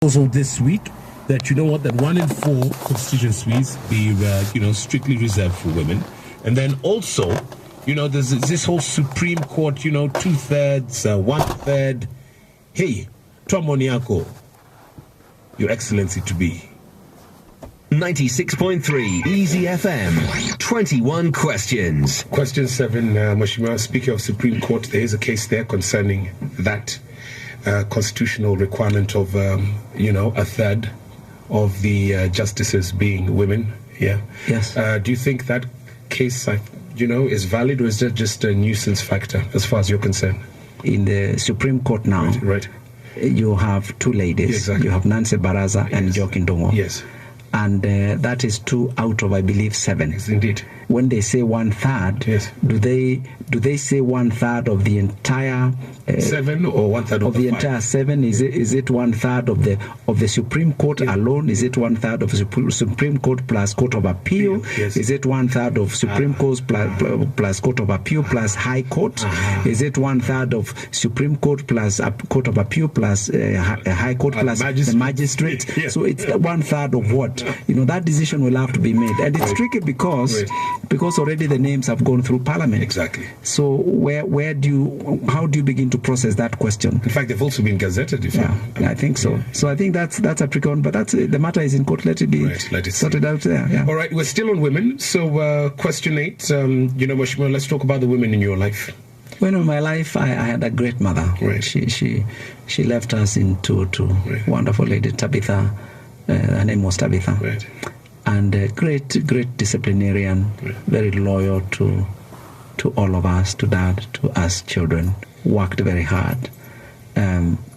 Also this week that that 1 in 4 constituencies be strictly reserved for women, and then also there's this whole Supreme Court 2/3, 1/3. Hey, Tomoniako, Your Excellency to be. 96.3 Easy FM. 21 questions. Question 7, Mheshimiwa, speaking of Supreme Court, there is a case there concerning that constitutional requirement of a third of the justices being women. Yeah. Yes. Do you think that case is valid, or is that just a nuisance factor as far as you're concerned? In the Supreme Court now, right. You have two ladies. Exactly. You have Nancy Baraza and Joaquin Dongo. Yes. And that is 2 out of, I believe, 7. Yes, indeed. When they say 1/3, yes, do they say 1/3 of the entire 7 or 1/3 of the entire 7? Is it 1/3 of the Supreme Court alone? Is it 1/3 of Supreme Court plus Court of Appeal? Yes. Is it 1/3 of Supreme Court plus Court of Appeal plus High Court? Is it 1/3 of Supreme Court plus Court of Appeal plus High Court plus the magistrate? Yeah. So it's 1/3 of what? That decision will have to be made, and it's tricky because already the names have gone through Parliament. Exactly. So how do you begin to process that question? In fact, they've also been gazetted. I think so. Yeah. So I think that's a tricky one, but the matter is in court. Let it be sorted out there. Yeah. All right, we're still on women. So question 8, Mheshimiwa, let's talk about the women in your life. Well, in my life, I had a great mother. Right. She left us in 202. Right. Wonderful lady, Tabitha. Her name was Tabitha. Right. And a great disciplinarian, very loyal to all of us, to Dad, to us children. Worked very hard.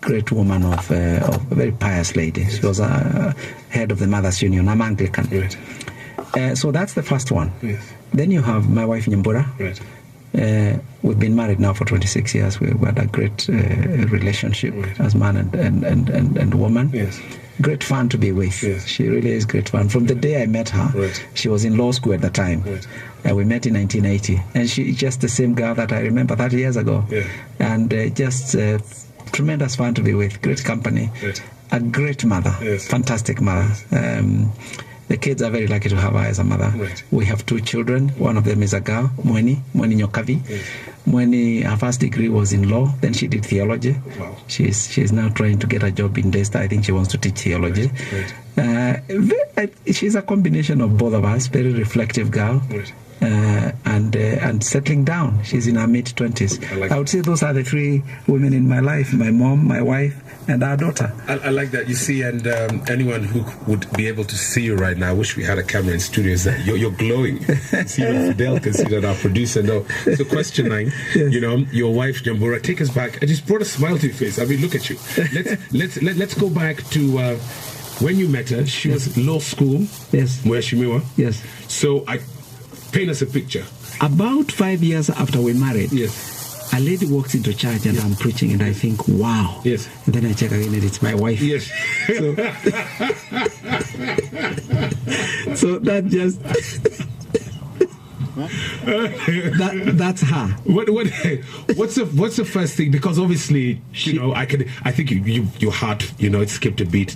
Great woman of a very pious lady. Yes. She was head of the Mothers Union. I'm Anglican. Right. So that's the first one. Yes. Then you have my wife Nyambura. Right. We've been married now for 26 years. We had a great relationship as man and woman. Yes. Great fun to be with. Yes. She really is great fun. From the day I met her, she was in law school at the time. We met in 1980, and she's just the same girl that I remember 30 years ago. Yeah. And just tremendous fun to be with. Great company. A great mother. Yes. Fantastic mother. Yes. The kids are very lucky to have her as a mother. Right. We have 2 children. One of them is a girl, Mweni Nyokavi. Yes. Mweni, her first degree was in law, then she did theology. Wow. She's now trying to get a job in Daystar. I think she wants to teach theology. Right. She's a combination of both of us, very reflective girl. Right. And settling down. She's in her mid-20s. I would say those are the 3 women in my life: my mom, my wife, and our daughter. I like that. You see, and anyone who would be able to see you right now, I wish we had a camera in studio, is that you're glowing. See, Fidel can see that, our producer. No. So question 9, yes. Your wife Nyambura, take us back. I just brought a smile to your face. I mean, look at you. Let's go back to when you met her. She was law school. Yes. Mheshimiwa. Yes. So paint us a picture. About 5 years after we married, yes, a lady walks into church and I'm preaching and I think, wow. Yes. And then I check again and it's my wife. Yes. So that just that's her. What's the first thing? Because obviously, I think your heart, it skipped a beat.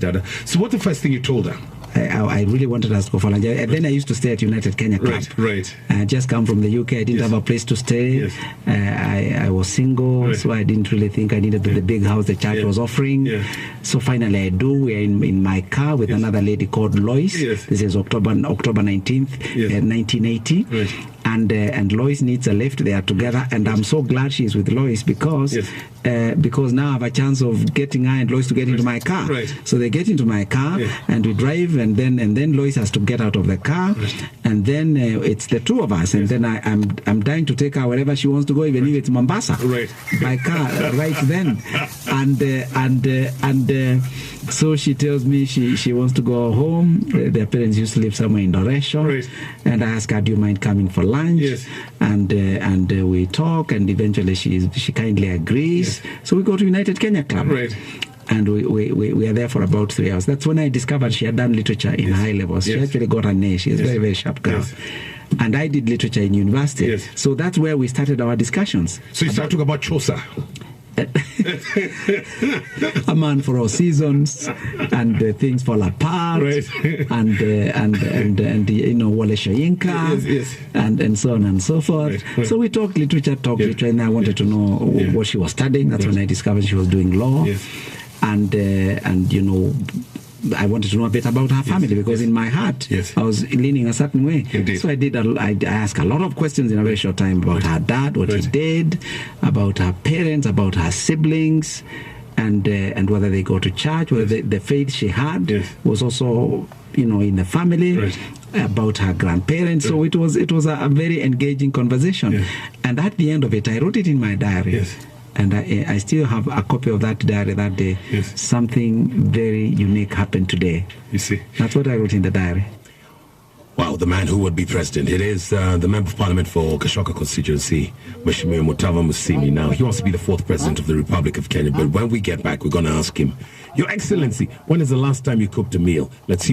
So what's the first thing you told her? I really wanted us to go for lunch. And then I used to stay at United Kenya Club. Right. I just come from the UK. I didn't have a place to stay. Yes. I was single, so I didn't really think I needed the big house the church was offering. Yeah. So finally I do. We're in my car with another lady called Lois. Yes. This is October 19th, 1980. Right. And Lois needs a lift. They are together, and I'm so glad she's with Lois because now I have a chance of getting her and Lois to get into my car. Right. So they get into my car and we drive, and then Lois has to get out of the car, and then it's the 2 of us, and then I'm dying to take her wherever she wants to go, even if it's Mombasa. Right. My car right then, and so she tells me she wants to go home. Their parents used to live somewhere in Doresho. Right. And I ask her, do you mind coming for lunch? Yes. And we talk, and eventually she kindly agrees. Yes. So we go to United Kenya Club. Right. And we are there for about 3 hours. That's when I discovered she had done literature in high levels. She actually got an A. She is a very, very sharp girl. Yes. And I did literature in university. Yes. So that's where we started our discussions. So you started talking about Chaucer. a man for all seasons, and things fall apart, Right. and Wale Soyinka, Yes. and so on and so forth. Right. So we talked literature, and I wanted to know what she was studying. That's when I discovered she was doing law, Yes. and I wanted to know a bit about her family, because in my heart, Yes. I was leaning a certain way. Indeed. So I asked a lot of questions in a very short time about her dad, what he did, about her parents, about her siblings, and whether they go to church, whether the faith she had was also, in the family, about her grandparents. So it was a very engaging conversation. And at the end of it, I wrote it in my diary. Yes. And I still have a copy of that diary that day. Yes. Something very unique happened today. You see. That's what I wrote in the diary. Wow, the man who would be president. It is the Member of Parliament for Kashoka constituency, Mheshimiwa Mutava Easyfm. Now, he wants to be the 4th president of the Republic of Kenya. But when we get back, we're going to ask him, Your Excellency, when is the last time you cooked a meal? Let's see.